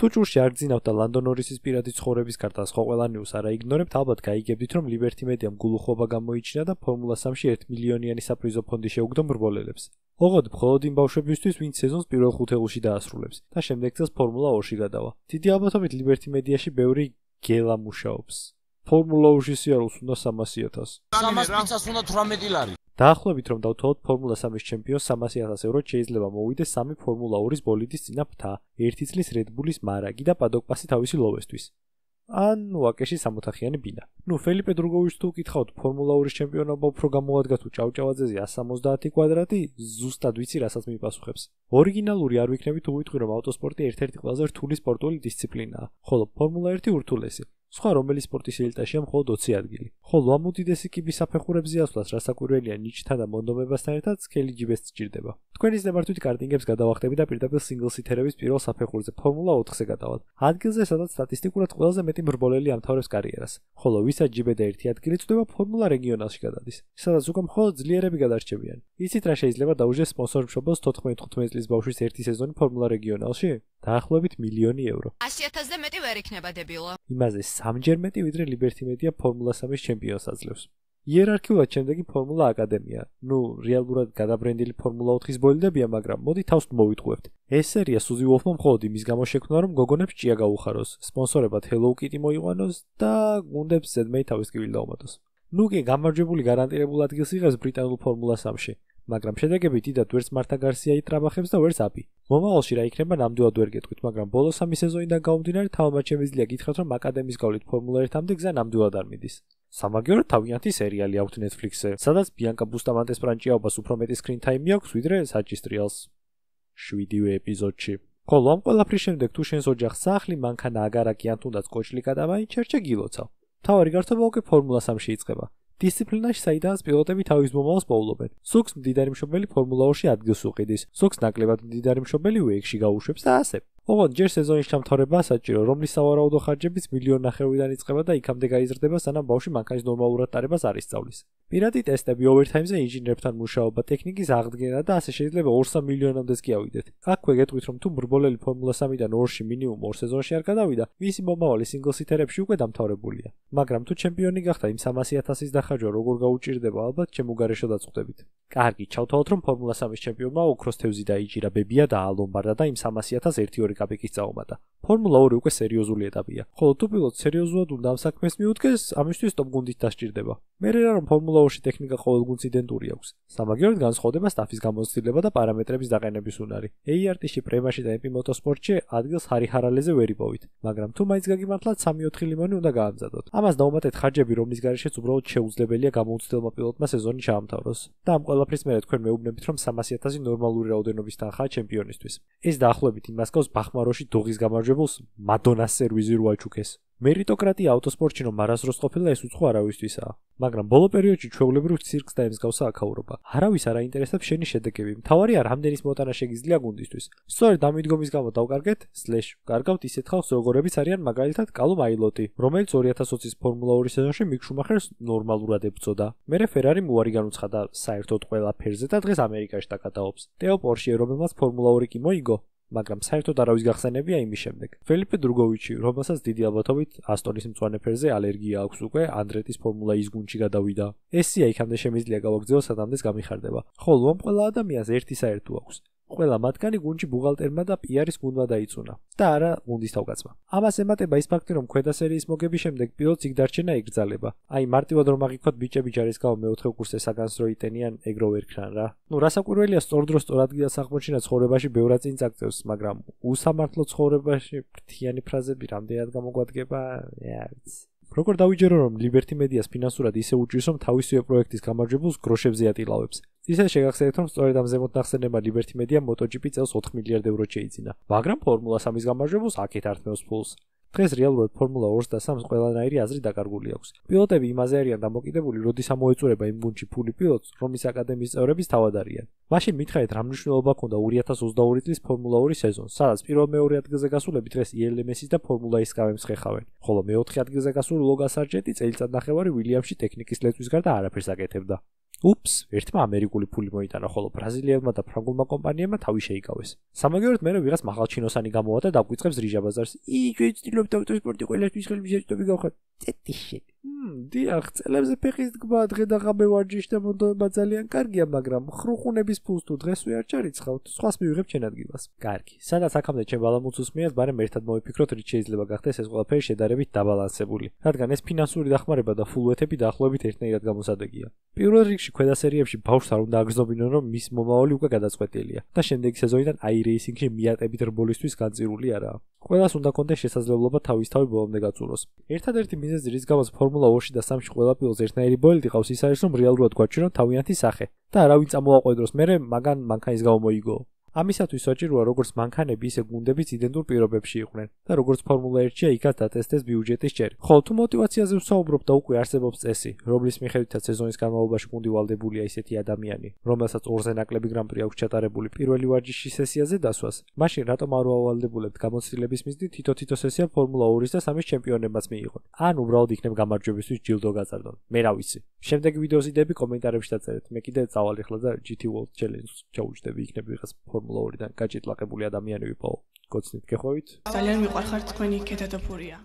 თუ ჭურში არ გძინავთ და ლანდო ნორისის პირადი ცხოვრების კარტას ხო ყველანიუს არა იგნორებთ, ალბათ გაიგებდით, რომ Liberty Media-მ გულუხობა გამოიჩინა და ფორმულა 3-ში 1 მილიონიანი საპრიზო ფონდი შეუგდო მრბოლელებს. ოღონდ მხოლოდ იმ ბავშვებისთვის, ვინც სეზონს პირველ 5 ელში დაასრულებს და შემდეგ წელს ფორმულა 2-ში გადავა. დიდი ალბათობით Liberty Media-ში ბევრი გელა მუშაობს. ფორმულა 2-ში სიარულს უნდა 300,000. 300 პიცას უნდა 18 ლარი. დაახლოებით რომ დავთვალოთ ფორმულა 3-ის ჩემპიონს 300,000 ევროთ შეიძლება მოვიდეს 3 ფორმულა 2-ის ბოლიდის წინა ფთა, 1 წლის Red Bull-ის მარაგი და პადოკ პასი თავისი ლოვესთვის. ან ვაკეში 60-ხიანი ბინა. ფელიპე დრუგოვიჩს თუ უკითხავთ ფორმულა 2-ის ჩემპიონობა უფრო გამოადგა თუ ჭავჭავაძეზე 170 კვადრატი, ზუსტად ვიცი რასაც მიპასუხებს. ორიგინალური არ ვიქნები თუ ვიტყვი რომ ავტოსპორტი ერთ-ერთი ყველაზე რთული სპორტული დისციპლინაა, ხოლო ფორმულა 1 ურთულესი. სხვა რომელი სპორტის ელიტაშია მხოლოდ 20 ადგილი. ხოლო ამ უდიდესი კიბის საფეხურებზე ასვლას რასაკვირველია ნიჭთან და მონდომებასთან ერთად სქელი ჯიბეს სჭირდება. თქვენი ზნებართვით კარტინგებს გადავახტები და პირდაპირ სინგლ სითერების პირველ საფეხურზე ფორმულა 4-ზე გადავალ. ადგილზე, სადაც სტატისტიკურად ყველაზე მეტი მრბოლელი ამთავრებს კარიერას. ხოლო ვისაც ჯიბე და 1 ადგილი წვდება ფორმულა რეგიონალში გადადის, სადაც უკვე მხოლოდ ძლიერები გადარჩებიან. იცით რა შეიძლება დაუჟეს სპონსორ მშობელს 14-15 წლის ბავშვის ერთი სეზონი ფორმულა რეგიონალში? დაახლოებით 1 მილიონი euро. 100,000-ზე მეტი ვერ იქნება დებილო. იმაზე 3-ჯერ მეტი ვიდრე Liberty Media ფორმულა 3-ის ჩემპიონს აძლევს. იერარქიულად შემდეგი ფორმულა აკადემია. რეალურად გადაბრენდილი ფორმულა 4-ის ბოლიდებია, მაგრამ მოდი თავს მოვიტყუებთ. ეს სერია სუზი ვოლფმა მხოლოდ იმის გამო შექმნა, რომ გოგონებს ჭია გაუხაროს, სპონსორებად Hello Kitty მოიყვანოს და გუნდებს ზედმეი თავის კიბილ დაუმატოს. კი გამარჯვებული გარანტირებულ ადგილს იღებს ბრიტანულ ფორმულა 3-ში. მაგრამ შედეგები დიდად ვერც მართა გარსია იტრაბახებს და ვერც აპი. მომავალში რა იქნება ნამდვილად ვერ გეტყვით, მაგრამ ბოლო 3 სეზონიდან გამომდინარე თავად შემიძლია გითხრათ, რომ აკადემიის გავლით ფორმულა 1-მდე გზა ნამდვილად არ მიდის. სამაგიეროდ თავიანთი სერიალი აქვთ Netflix-ზე, სადაც ბიანკა ბუსტამანტეს ფრანჭიაობას უფრო მეტი screen time-ი აქვს, ვიდრე საჭის ტრიალს 7-ვე ეპიზოდში. ხოლო ამ ყველაფრის შემდეგ თუ შენს ოჯახს სახლი, მანქანა, აგარაკი ან თუნდაც კოჭლი გადავაი, ჩერჩე გილოცავ. თავარი გართობა უკვე ფორმულა 3-ში იწყება. დისციპლინაში საიდანაც პილოტები თავის მომავალს პოულობენ. ზოგს მდიდარი მშობელი ფორმულა 2-ში ადგილს უყიდის, ზოგს ნაკლებად მდიდარი მშობელი უეიქში გაუშვებს და ასე. ოღონდ ჯერ სეზონის ჩამთავრებაა საჭირო, რომლის სავარაუდო ხარჯებიც 1,5 მილიონიდან იწყება და იქამდე გაიზრდება, სანამ ბავშვი მანქანის ნორმალურად ტარებას არ ისწავლის. პირადი ტესტები, ოვერთაიმზე ინჟინერებთან მუშაობა, ტექნიკის აღდგენა და ასე შეიძლება 2-3 მილიონამდეც კი ავიდეთ. აქვე გეტყვით, რომ თუ მრბოლელი ფორმულა 3-დან 2-ში მინიმუმ 2 სეზონში არ გადავიდა, მისი მომავალი სინგლ სითერებში უკვე დამთავრებულია. მაგრამ თუ ჩემპიონი გახდა, იმ 300,000-ის დახარჯვა როგორ გაუჭირდება, ალბათ ჩემუგარეშო დაწყვეტებით. კარგი, ჩავთვალოთ, რომ ფორმულა 3-ის ჩემპიონმა ოქროს თევზი დაიჭირა ბებია და ალომბარდა და იმ 300,000 1-2 კაპიკის წაუმატა. ფორმულა 2 უკვე სერიოზული ეტაპია. ხოლო თუ პილოტს სერიოზულად უნდა ამ საქმეს მიუდგეს, ამისთვის ტოპ გუნდით დასჭირდება. მერე რა რომ ფორმულა 2-ში ტექნიკა ყოველ გუნდს იდენტური აქვს. სამაგიეროდ განსხვავდება სტაფის გამოცდილება და პარამეტრების დაყენების უნარი. ART-ში, პრემაში და MP Motorsport-ში ადგილს ჰარი-ჰარალეზე ვერ იპოვით, მაგრამ თუ მაინც გაგიმართლათ 3-4 ლიმონი უნდა გაამზადოთ. ამას დაუმატეთ ხარჯები, რომლის გარეშეც უბრალოდ შეუძლებელია გამოუცდელმა პილოტმა სეზონი ჩაამთავროს. და ამ ყველაფრის მერე თქვენ მეუბნებით, რომ 300,000 ნორმალური რაოდენობის თანხაა ჩემპიონისთვის. ეს დაახლოებით იმას გავს ბახმაროში დოღის გამარჯვებულს მადონას სერვიზი რო აჩუქეს. მერიტოკრატია ავტოსპორტში რომ არასდროს ყოფილა ეს უცხო არავისთვისაა. მაგრამ ბოლო პერიოდში ჩვეულებრივ ცირკს და ემსგავსა აქაურობა. არავის არ აინტერესებს შენი შედეგები. მთავარია რამდენის მოტანა შეგიძლია გუნდისთვის. სწორედ ამ მიდგომის გამო დავკარგეთ ვკარგავთ ისეთ ხალხს როგორებიც არიან მაგალითად კალუმ აილოტი, რომელიც 2020-ის ფორმულა 2 სეზონში მიკ შუმახერს ნორმალურად ებრძოდა. მერე ფერარი უარი განუცხადა საერთოდ ყველა ფერზე და დღეს ამერიკაში დაკატაობს. ტეო პორშე, რომელმაც ფორმულა 2 კი მოიგო, მაგრამ საერთოდ არავის გახსენებია იმის შემდეგ. ფელიპე დრუგოვიჩი, რომელსაც დიდი ალბათობით ასტონის მწვანე ფერზე ალერგია აქვს უკვე, ანდრეტის ფორმულა ის გუნდში გადავიდა. ესია იქამდე შემიძლია გავაგრძელოს, სანამდეც გამიხარდება. ხოლო ამ ყველა ადამიანს ერთი საერთო აქვს. ყველა მათგანი გუნდში ბუღალტერმა და პიარის გუნდმა დაიწუნა და არა გუნდის თავკაცმა. ამას ემატება ის ფაქტი, რომ ქვედა სერიის მოგების შემდეგ პილოტს იქ დარჩენა იგრძალება. აი მარტივად რომ აღიქვათ ბიჭები ჯარის გამო მეოთხე კურსზე საგანს რო იტენიან, ეგრო ვერ ქრან რა. რასაკვირველია სწორდროს სწორ ადგილას აღმოჩინა ცხოვრებაში ბევრად წინ წაგწევს, მაგრამ უსამართლო ცხოვრებაში ფრთიანი ფრაზები რამდენად გამოგვადგება, ვიცი. როგორ დავიჯერო რომ Liberty Media-ს ფინანსურად ისე უჭირს, რომ თავისივე პროექტის გამარჯვებულს გროშებზე ატილავებს. ისე შეგახსენებთ, რომ სწორედ ამ ზემოთ ნახსენებმა Liberty Media MotoGP წელს 4 მილიარდ ევროდ შეიძინა. მაგრამ ფორმულა 3-ის გამარჯვებულს აქეთ ართმევს ფულს. დღეს რეალურად ფორმულა 2-ს და 3-ს ყველანაირი აზრი დაკარგული აქვს. პილოტები იმაზე არიან დამოკიდებული, როდის ამოეწურება იმ გუნდში ფული პილოტს, რომლის აკადემიის წევრების თავად არიან. მაშინ მითხარით რა მნიშვნელობა ჰქონდა 2022 წლის ფორმულა 2 სეზონს, სადაც პირველ-მეორე ადგილზე გასულები დღეს ELMS-ის და ფორმულა E-ს გავემს ხეხავენ, ხოლო მეოთხე ადგილზე გასული ლოგან სარჯენტი წელიწად ნახევარი ვილიამსში ტექნიკის ლეწვის გარდა არაფერს აკეთებდა. უპს, ერთმა ამერიკული ფული მოიტანა, ხოლო ბრაზილიელმა და ფრანგულმა კომპანიებმა თავი შეიკავეს. სამაგიეროდ მერე ვიღაც მაღალჩინოსანი გამოვა და დაგვიწყებს რიჟა ბაზარს. ჩვენ ვცდილობთ ავტოსპორტი ყველასთვის ხელმისაწვდომი გავხართ. წეტიშე. დიახ, წელებზე ფეხის დგმა, დღე და ღამე ვარჯიში და მონდოება ძალიან კარგია, მაგრამ ხრუხუნების ფულს თუ დღეს ვერ ჩარიცხავთ, სხვას მივიღებ ჩემ ადგილას. კარგი. სადაც აქამდე ჩემ ბალამუც უსმიათ, მაგრამ ერთად მოვიფიქროთ, რით შეიძლება გახდეს ეს ყველაფერი შედარებით დაბალანსებული, რადგან ეს ფინანსური დახმარება და ფულვეთები დაახლოებით ერთნაირად გამოსადეგია. პირველ რიგში ქვედა სერიებში ბავშვს არ უნდა აგზნობინონ, რომ მის მომავალი უკვე გადაწყვეტილია და შემდეგი სეზონიდან iRacing-ში მიატებით რბოლისთვის განწირული არაა. ყველას უნდა კონდეს შესაძლებლობა თავისთავად ბოლომდე გაწუროს. ერთადერთი მიზეზი, რის გამოც ფორმულა 2-ში და 3-ში ყველა პილოტს ერთნაირი ბოლიდი ყავს, ის არის, რომ რეალურად გვაჩვენონ თავიანთი სახე და არავინ წამოაყვედროს მერე მაგან მანქანის გამო მოიგო. ამისათვის საჭიროა როგორც მანქანები, ისე გუნდებიც იდენტურ პირობებში იყვნენ და როგორც ფორმულა 1-ში იქაც დატესტეს ბიუჯეტის ჭერი. ხოლო თუ мотиваციაზე ვსაუბრობ და უკვე არსებობს წესი, რომლის მიხედვითაც სეზონის განმავლობაში გუნდი ვალდებულია ისეთი ადამიანი, რომელსაც ორზე ნაკლები გრან-პრი აქვს ჩატარებული პირველი ვარჯიშის სესიაზე დასვას, მაშინ რატომ არ ვავალდებულებთ გამოცდილების მიზნით თითო სესია ფორმულა 2-ის და 3-ის ჩემპიონებმაც მიიღონ? ან უბრალოდ იქნებ გამარჯვებისთვის ჯილდო გაწარდონ. მე რა ვიცი. შემდეგი ვიდეოს იდეები კომენტარებში დაწერეთ. მე კიდე წავალ ახლა და GT World Challenge-ს ჩაუჯდები, იქნებ ვიღაც ფორმულა 2-დან გაჭიტლაყებული ადამიანი ვიპოვო. გოცნით გეხვევით? ძალიან მიყვარხართ თქვენი კეთადაფურია.